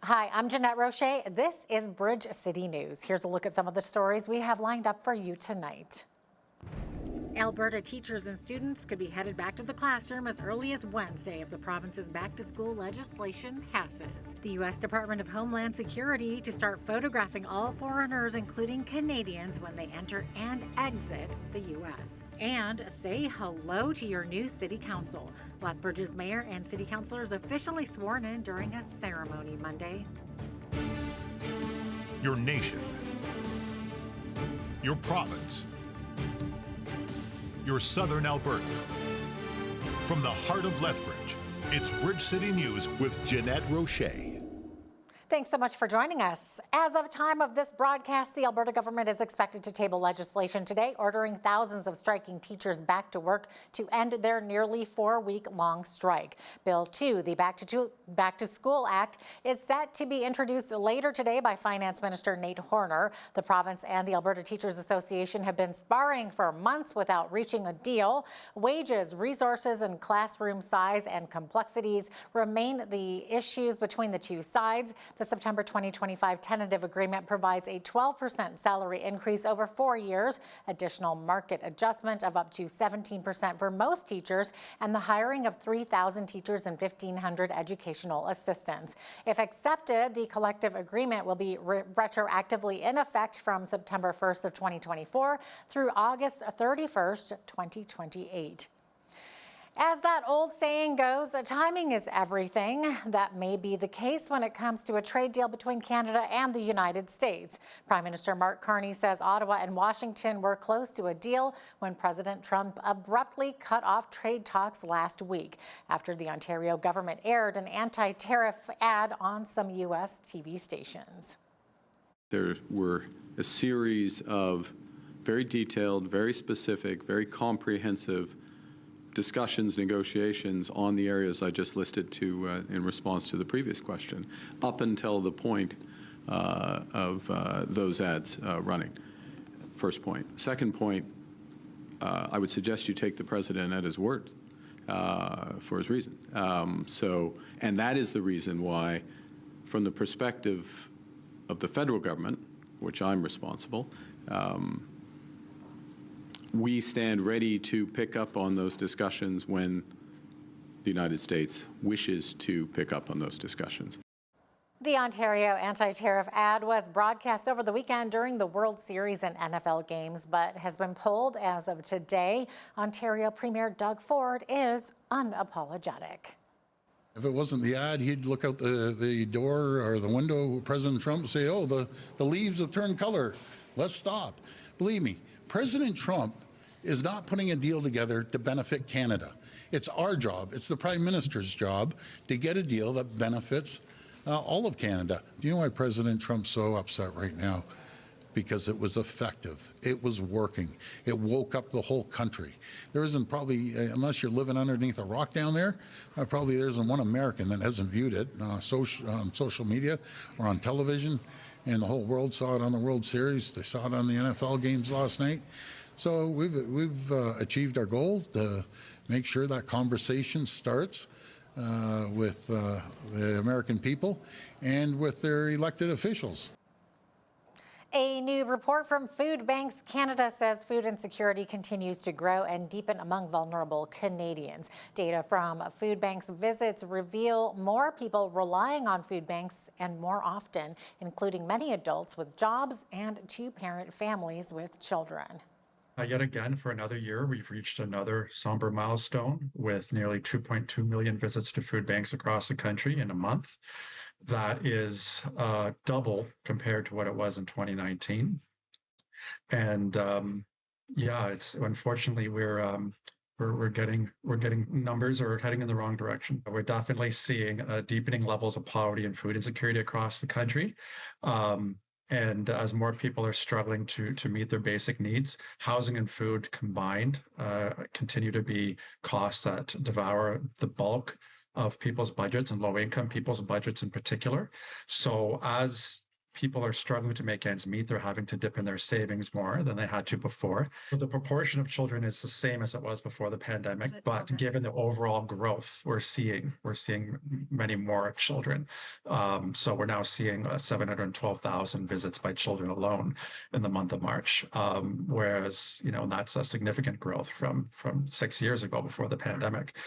Hi, I'm Jeanette Roche. This is Bridge City News. Here's a look at some of the stories we have lined up for you tonight. Alberta teachers and students could be headed back to the classroom as early as Wednesday if the province's back-to-school legislation passes. The U.S. Department of Homeland Security to start photographing all foreigners, including Canadians, when they enter and exit the U.S. And say hello to your new city council. Lethbridge's mayor and city councilors officially sworn in during a ceremony Monday. Your nation, your province, your southern Alberta. From the heart of Lethbridge, it's Bridge City News with Jeanette Roche. Thanks so much for joining us. As of time of this broadcast, the Alberta government is expected to table legislation today ordering thousands of striking teachers back to work to end their nearly 4-week-long strike. Bill 2, the Back to School Act, is set to be introduced later today by Finance Minister Nate Horner. The province and the Alberta Teachers Association have been sparring for months without reaching a deal. Wages, resources, and classroom size and complexities remain the issues between the two sides. The September 2025 tentative agreement provides a 12% salary increase over 4 years, additional market adjustment of up to 17% for most teachers, and the hiring of 3,000 teachers and 1,500 educational assistants. If accepted, the collective agreement will be retroactively in effect from September 1st of 2024 through August 31st, 2028. As that old saying goes, timing is everything. That may be the case when it comes to a trade deal between Canada and the United States. Prime Minister Mark Carney says Ottawa and Washington were close to a deal when President Trump abruptly cut off trade talks last week after the Ontario government aired an anti-tariff ad on some U.S. TV stations. There were a series of very detailed, very specific, very comprehensive discussions, negotiations on the areas I just listed to in response to the previous question, up until the point of those ads running. First point. Second point, I would suggest you take the president at his word for his reason. And that is the reason why, from the perspective of the federal government, which I'm responsible, we stand ready to pick up on those discussions when the United States wishes to pick up on those discussions. The Ontario anti-tariff ad was broadcast over the weekend during the World Series and NFL games, but has been pulled as of today. Ontario Premier Doug Ford is unapologetic. If it wasn't the ad, he'd look out the door or the window, President Trump, and say, oh, the leaves have turned color. Let's stop. Believe me, President Trump is not putting a deal together to benefit Canada. It's our job, it's the Prime Minister's job to get a deal that benefits all of Canada. Do you know why President Trump's so upset right now? Because it was effective. It was working. It woke up the whole country. There isn't probably, unless you're living underneath a rock down there, probably there isn't one American that hasn't viewed it on social media or on television. And the whole world saw it on the World Series. They saw it on the NFL games last night. So we've achieved our goal to make sure that conversation starts with the American people and with their elected officials. A new report from Food Banks Canada says food insecurity continues to grow and deepen among vulnerable Canadians. Data from Food Banks visits reveal more people relying on food banks and more often, including many adults with jobs and two-parent families with children. Yet again, for another year, we've reached another somber milestone with nearly 2.2 million visits to food banks across the country in a month. That is double compared to what it was in 2019. And yeah, it's unfortunately we're getting numbers or heading in the wrong direction. We're definitely seeing deepening levels of poverty and food insecurity across the country. And as more people are struggling to meet their basic needs, housing and food combined continue to be costs that devour the bulk of people's budgets and low-income people's budgets in particular. So as people are struggling to make ends meet. They're having to dip in their savings more than they had to before. But the proportion of children is the same as it was before the pandemic. But given the overall growth we're seeing many more children. So we're now seeing 712,000 visits by children alone in the month of March, whereas that's a significant growth from 6 years ago before the pandemic.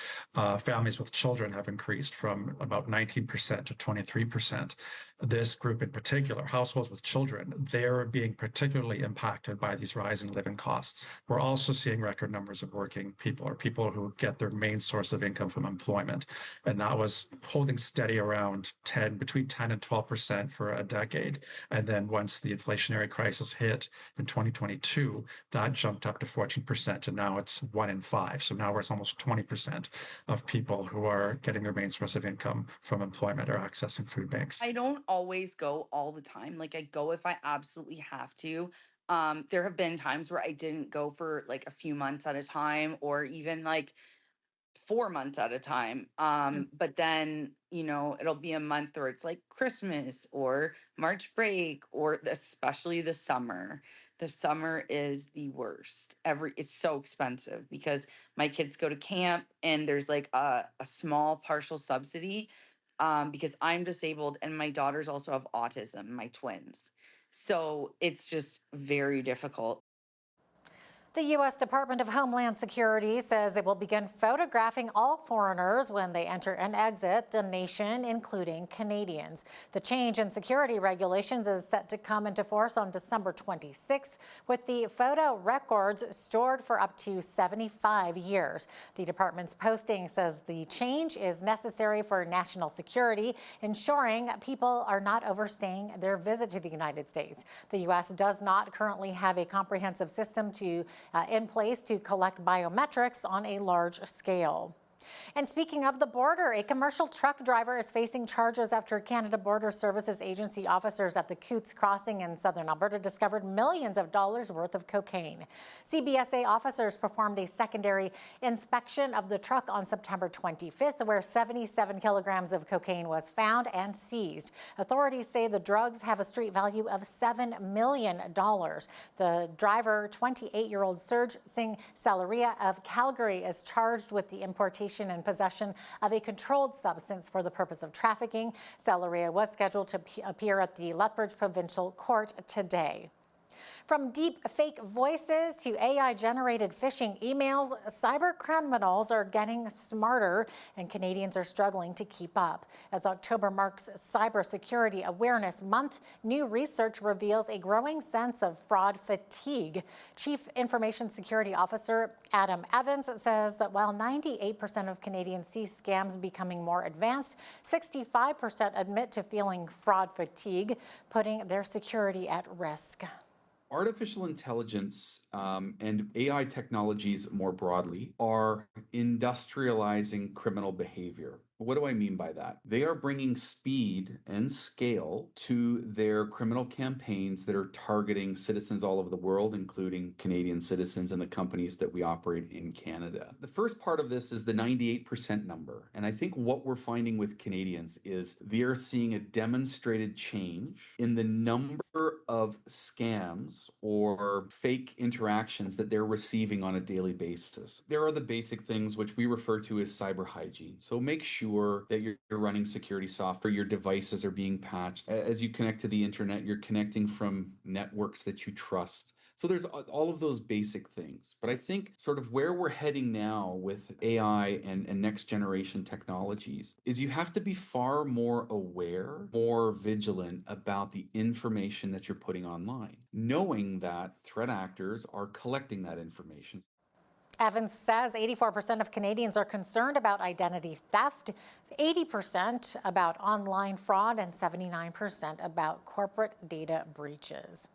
Families with children have increased from about 19% to 23%. This group in particular, households with children, they're being particularly impacted by these rising living costs. We're also seeing record numbers of working people, or people who get their main source of income from employment. And that was holding steady around between 10 and 12% for a decade. And then once the inflationary crisis hit in 2022, that jumped up to 14%, and now it's 1 in 5. So now it's almost 20% of people who are getting their main source of income from employment or accessing food banks. I don't always go all the time. Like, I go if I absolutely have to. There have been times where I didn't go for like a few months at a time, or even like 4 months at a time. But then, it'll be a month where it's like Christmas or March break, or especially the summer. The summer is the worst. It's so expensive because my kids go to camp and there's like a small partial subsidy, because I'm disabled and my daughters also have autism, my twins. So it's just very difficult. The U.S. Department of Homeland Security says it will begin photographing all foreigners when they enter and exit the nation, including Canadians. The change in security regulations is set to come into force on December 26th, with the photo records stored for up to 75 years. The department's posting says the change is necessary for national security, ensuring people are not overstaying their visit to the United States. The U.S. does not currently have a comprehensive system in place to collect biometrics on a large scale. And speaking of the border, a commercial truck driver is facing charges after Canada Border Services Agency officers at the Coots Crossing in southern Alberta discovered millions of dollars worth of cocaine. CBSA officers performed a secondary inspection of the truck on September 25th, where 77 kilograms of cocaine was found and seized. Authorities say the drugs have a street value of $7 million. The driver, 28-year-old Serge Singh Salaria of Calgary, is charged with the importation and possession of a controlled substance for the purpose of trafficking. Salaria was scheduled to appear at the Lethbridge Provincial Court today. From deep fake voices to AI-generated phishing emails, cyber criminals are getting smarter, and Canadians are struggling to keep up. As October marks Cybersecurity Awareness Month, new research reveals a growing sense of fraud fatigue. Chief Information Security Officer Adam Evans says that while 98% of Canadians see scams becoming more advanced, 65% admit to feeling fraud fatigue, putting their security at risk. Artificial intelligence and AI technologies more broadly are industrializing criminal behavior. What do I mean by that? They are bringing speed and scale to their criminal campaigns that are targeting citizens all over the world, including Canadian citizens and the companies that we operate in Canada. The first part of this is the 98% number. And I think what we're finding with Canadians is they're seeing a demonstrated change in the number of scams or fake interactions that they're receiving on a daily basis. There are the basic things which we refer to as cyber hygiene. So make sure that you're running security software, your devices are being patched. As you connect to the internet, you're connecting from networks that you trust. So there's all of those basic things. But I think sort of where we're heading now with AI and next generation technologies is you have to be far more aware, more vigilant about the information that you're putting online, knowing that threat actors are collecting that information. Evans says 84% of Canadians are concerned about identity theft, 80% about online fraud, and 79% about corporate data breaches.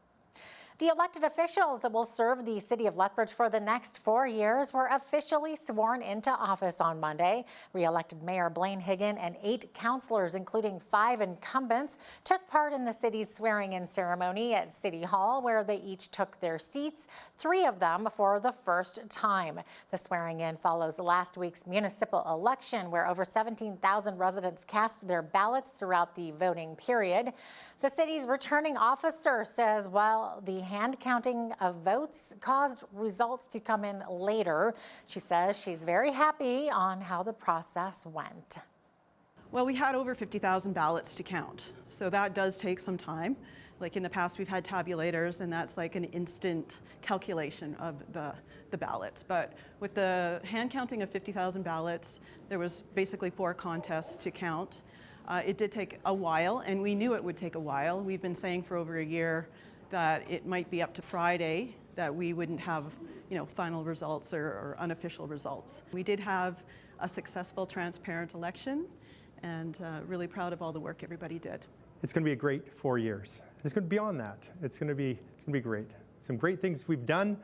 The elected officials that will serve the city of Lethbridge for the next 4 years were officially sworn into office on Monday. Re-elected Mayor Blaine Higgin and 8 councillors, including 5 incumbents, took part in the city's swearing-in ceremony at City Hall, where they each took their seats, 3 of them for the first time. The swearing-in follows last week's municipal election, where over 17,000 residents cast their ballots throughout the voting period. The city's returning officer says while the hand counting of votes caused results to come in later, she says she's very happy on how the process went. Well, we had over 50,000 ballots to count, so that does take some time. Like in the past, we've had tabulators, and that's like an instant calculation of the ballots. But with the hand counting of 50,000 ballots, there was basically 4 contests to count. It did take a while, and we knew it would take a while. We've been saying for over a year that it might be up to Friday that we wouldn't have, final results or unofficial results. We did have a successful, transparent election, and really proud of all the work everybody did. It's going to be a great 4 years. It's going to be beyond that. It's going to be great. Some great things we've done,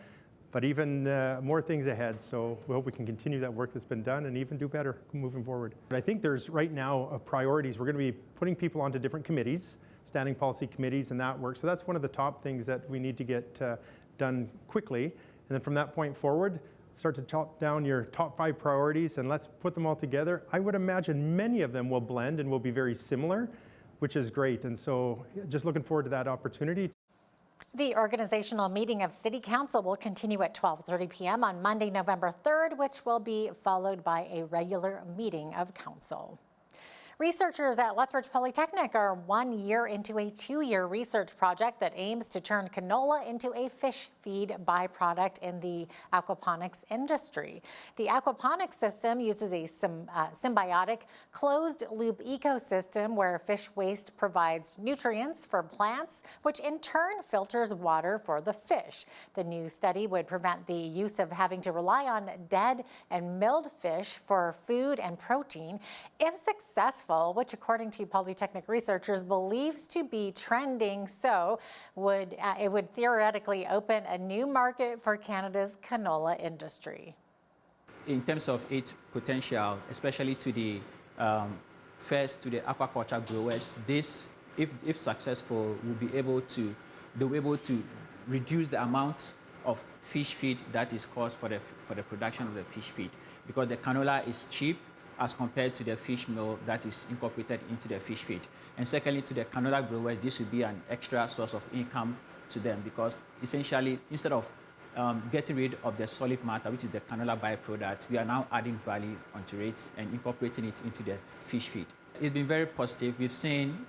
but even more things ahead. So we hope we can continue that work that's been done and even do better moving forward. But I think there's right now priorities. We're going to be putting people onto different committees, standing policy committees, and that work. So that's one of the top things that we need to get done quickly. And then from that point forward, start to chop down your top 5 priorities and let's put them all together. I would imagine many of them will blend and will be very similar, which is great. And so just looking forward to that opportunity. The organizational meeting of City Council will continue at 12:30 p.m. on Monday, November 3rd, which will be followed by a regular meeting of council. Researchers at Lethbridge Polytechnic are 1 year into a 2-year research project that aims to turn canola into a fish feed byproduct in the aquaponics industry. The aquaponics system uses a symbiotic closed-loop ecosystem where fish waste provides nutrients for plants, which in turn filters water for the fish. The new study would prevent the use of having to rely on dead and milled fish for food and protein. If successful, which according to Polytechnic researchers believes to be trending, it would theoretically open a new market for Canada's canola industry. In terms of its potential, especially to the aquaculture growers, this, if successful, will be able to reduce the amount of fish feed that is cost for the production of the fish feed, because the canola is cheap as compared to the fish meal that is incorporated into the fish feed. And secondly, to the canola growers, this will be an extra source of income to them, because essentially, instead of getting rid of the solid matter, which is the canola byproduct, we are now adding value onto it and incorporating it into the fish feed. It's been very positive. We've seen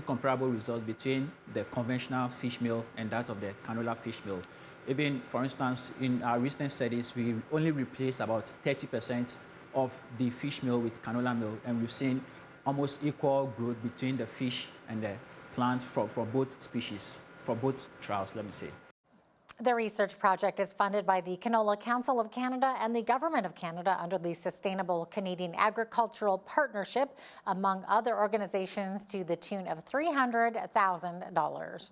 comparable results between the conventional fish meal and that of the canola fish meal. Even, for instance, in our recent studies, we only replaced about 30% of the fish meal with canola meal, and we've seen almost equal growth between the fish and the plant for both species, for both trials, let me say. The research project is funded by the Canola Council of Canada and the Government of Canada under the Sustainable Canadian Agricultural Partnership, among other organizations, to the tune of $300,000.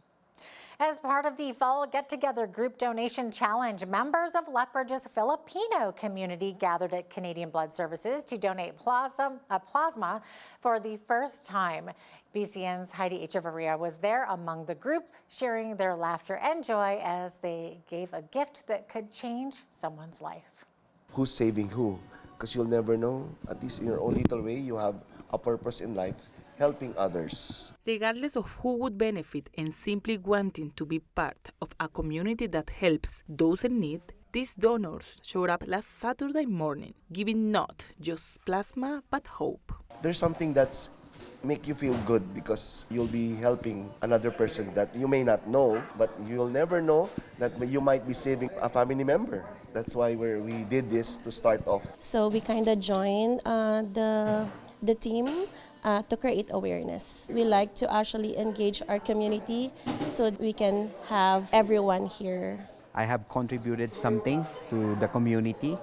As part of the Fall Get-Together Group Donation Challenge, members of Lethbridge's Filipino community gathered at Canadian Blood Services to donate plasma for the first time. BCN's Heidi Echevarria was there among the group, sharing their laughter and joy as they gave a gift that could change someone's life. Who's saving who? Because you'll never know. At least in your own little way, you have a purpose in life, helping others. Regardless of who would benefit and simply wanting to be part of a community that helps those in need, these donors showed up last Saturday morning, giving not just plasma but hope. There's something that's make you feel good because you'll be helping another person that you may not know, but you'll never know that you might be saving a family member. That's why we did this to start off. So we kind of joined the team to create awareness. We like to actually engage our community so we can have everyone here. I have contributed something to the community,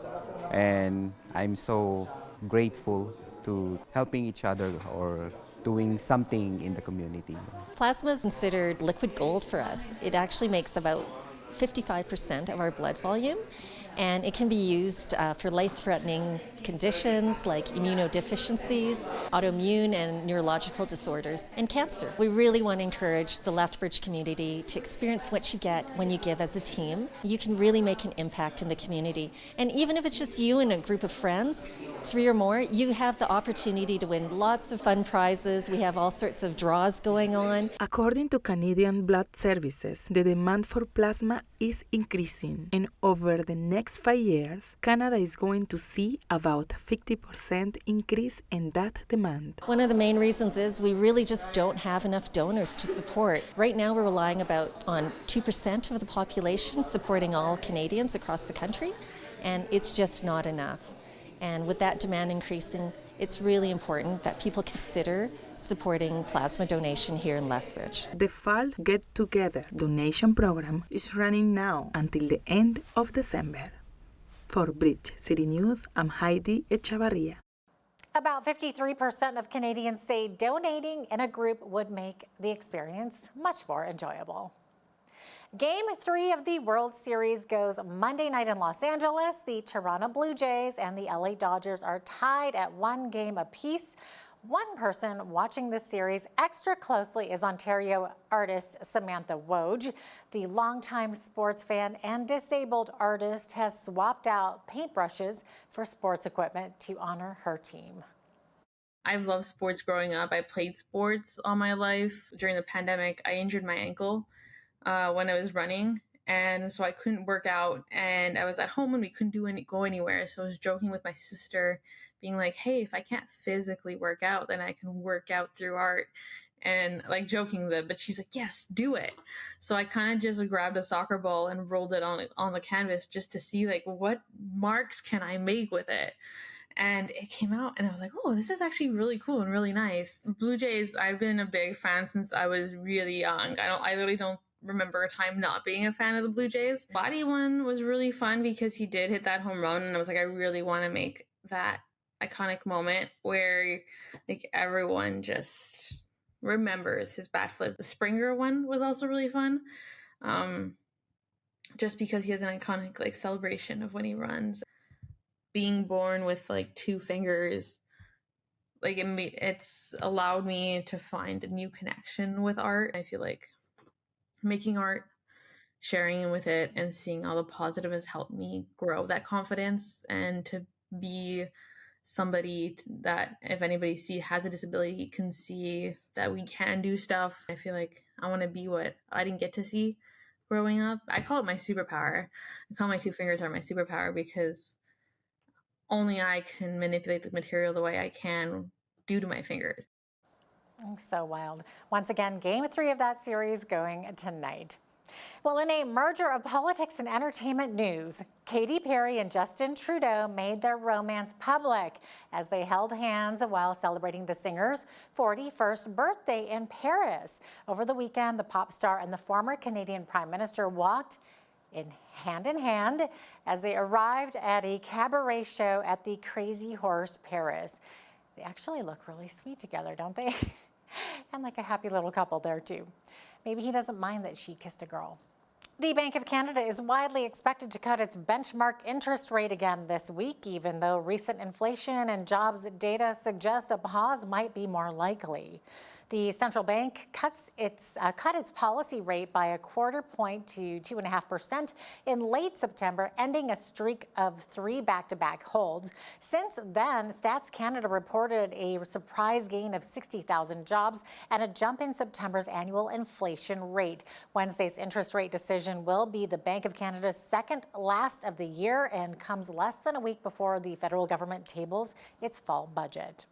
and I'm so grateful to helping each other or doing something in the community. Plasma is considered liquid gold for us. It actually makes about 55% of our blood volume, and it can be used for life-threatening conditions like immunodeficiencies, autoimmune and neurological disorders, and cancer. We really want to encourage the Lethbridge community to experience what you get when you give as a team. You can really make an impact in the community. And even if it's just you and a group of friends, 3 or more, you have the opportunity to win lots of fun prizes. We have all sorts of draws going on. According to Canadian Blood Services, the demand for plasma is increasing, and over the next 5 years, Canada is going to see about 50% increase in that demand. One of the main reasons is we really just don't have enough donors to support. Right now we're relying on 2% of the population supporting all Canadians across the country, and it's just not enough. And with that demand increasing, it's really important that people consider supporting plasma donation here in Lethbridge. The Fall Get Together donation program is running now until the end of December. For Bridge City News, I'm Heidi Echavarria. About 53% of Canadians say donating in a group would make the experience much more enjoyable. Game 3 of the World Series goes Monday night in Los Angeles. The Toronto Blue Jays and the LA Dodgers are tied at 1 game apiece. One person watching this series extra closely is Ontario artist Samantha Woj. The longtime sports fan and disabled artist has swapped out paintbrushes for sports equipment to honor her team. I've loved sports growing up. I played sports all my life. During the pandemic, I injured my ankle when I was running, and so I couldn't work out, and I was at home and we couldn't go anywhere. So I was joking with my sister, being like, hey, if I can't physically work out, then I can work out through art, and like joking that, but she's like, yes, do it. So I kind of just grabbed a soccer ball and rolled it on the canvas just to see like what marks can I make with it. And it came out and I was like, oh, this is actually really cool and really nice. Blue Jays, I've been a big fan since I was really young. I literally don't remember a time not being a fan of the Blue Jays. Body one was really fun because he did hit that home run, and I was like, I really want to make that iconic moment where like everyone just remembers his bat flip. The Springer one was also really fun, just because he has an iconic like celebration of when he runs. Being born with like 2 fingers, like it's allowed me to find a new connection with art. I feel like making art, sharing with it, and seeing all the positive has helped me grow that confidence and to be somebody that if anybody has a disability can see that we can do stuff. I feel like I want to be what I didn't get to see growing up. I call it my superpower. I call my 2 fingers are my superpower because only I can manipulate the material the way I can due to my fingers. So wild. Once again, game 3 of that series going tonight. Well, in a merger of politics and entertainment news, Katy Perry and Justin Trudeau made their romance public as they held hands while celebrating the singer's 41st birthday in Paris. Over the weekend, the pop star and the former Canadian Prime Minister walked in hand as they arrived at a cabaret show at the Crazy Horse Paris. They actually look really sweet together, don't they? And like a happy little couple there too. Maybe he doesn't mind that she kissed a girl. The Bank of Canada is widely expected to cut its benchmark interest rate again this week, even though recent inflation and jobs data suggest a pause might be more likely. The central bank cut its policy rate by 1/4 point to 2.5% in late September, ending a streak of 3 back-to-back holds. Since then, Stats Canada reported a surprise gain of 60,000 jobs and a jump in September's annual inflation rate. Wednesday's interest rate decision will be the Bank of Canada's second last of the year and comes less than a week before the federal government tables its fall budget.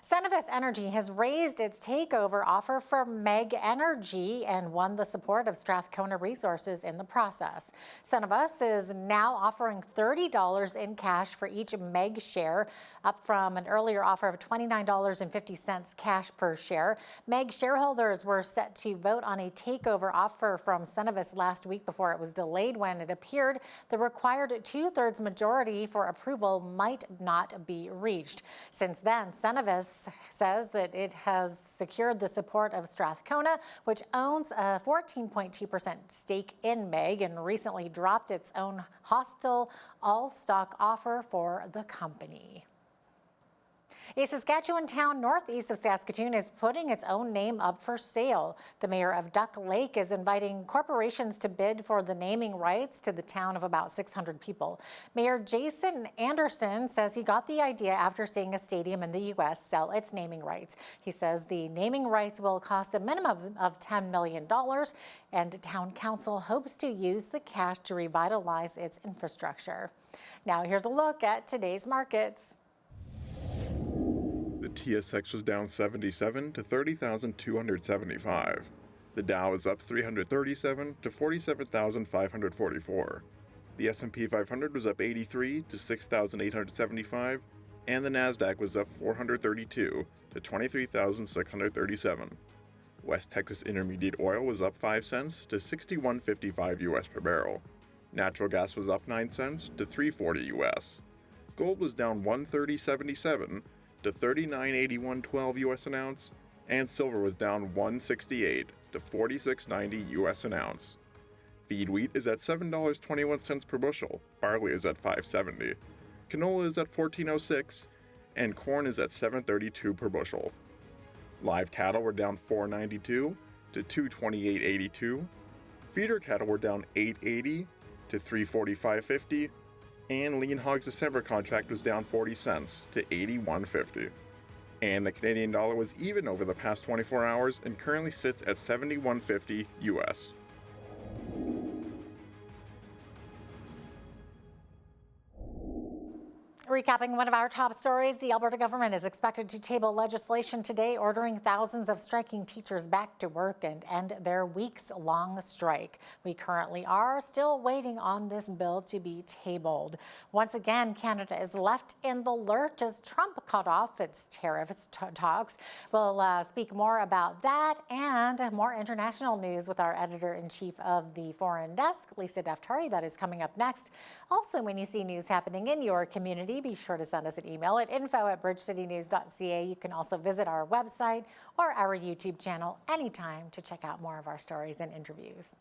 Cenovus Energy has raised its takeover offer for MEG Energy and won the support of Strathcona Resources in the process. Cenovus is now offering $30 in cash for each MEG share, up from an earlier offer of $29.50 cash per share. MEG shareholders were set to vote on a takeover offer from Cenovus last week before it was delayed when it appeared the required 2/3 majority for approval might not be reached. Since then, Cenovus Regenesis says that it has secured the support of Strathcona, which owns a 14.2% stake in MEG and recently dropped its own hostile all-stock offer for the company. A Saskatchewan town northeast of Saskatoon is putting its own name up for sale. The mayor of Duck Lake is inviting corporations to bid for the naming rights to the town of about 600 people. Mayor Jason Anderson says he got the idea after seeing a stadium in the U.S. sell its naming rights. He says the naming rights will cost a minimum of $10 million, and town council hopes to use the cash to revitalize its infrastructure. Now here's a look at today's markets. The TSX was down 77 to 30,275. The Dow is up 337 to 47,544. The S&P 500 was up 83 to 6,875, and the Nasdaq was up 432 to 23,637. West Texas Intermediate oil was up 5 cents to 61.55 US per barrel. Natural gas was up 9 cents to 3.40 US. Gold was down 130.77 to 39.8112 US an ounce, and silver was down 168 to 46.90 US an ounce. Feed wheat is at $7.21 per bushel, barley is at $5.70, canola is at $14.06, and corn is at $7.32 per bushel. Live cattle were down $4.92 to $228.82, feeder cattle were down $8.80 to $345.50, and lean hog's December contract was down 40 cents to 81.50. And the Canadian dollar was even over the past 24 hours and currently sits at 71.50 US. Recapping one of our top stories, the Alberta government is expected to table legislation today ordering thousands of striking teachers back to work and end their weeks-long strike. We currently are still waiting on this bill to be tabled. Once again, Canada is left in the lurch as Trump cut off its tariffs talks. We'll speak more about that and more international news with our editor-in-chief of the Foreign Desk, Lisa Daftari. That is coming up next. Also, when you see news happening in your community, be sure to send us an email at info@bridgecitynews.ca. You can also visit our website or our YouTube channel anytime to check out more of our stories and interviews.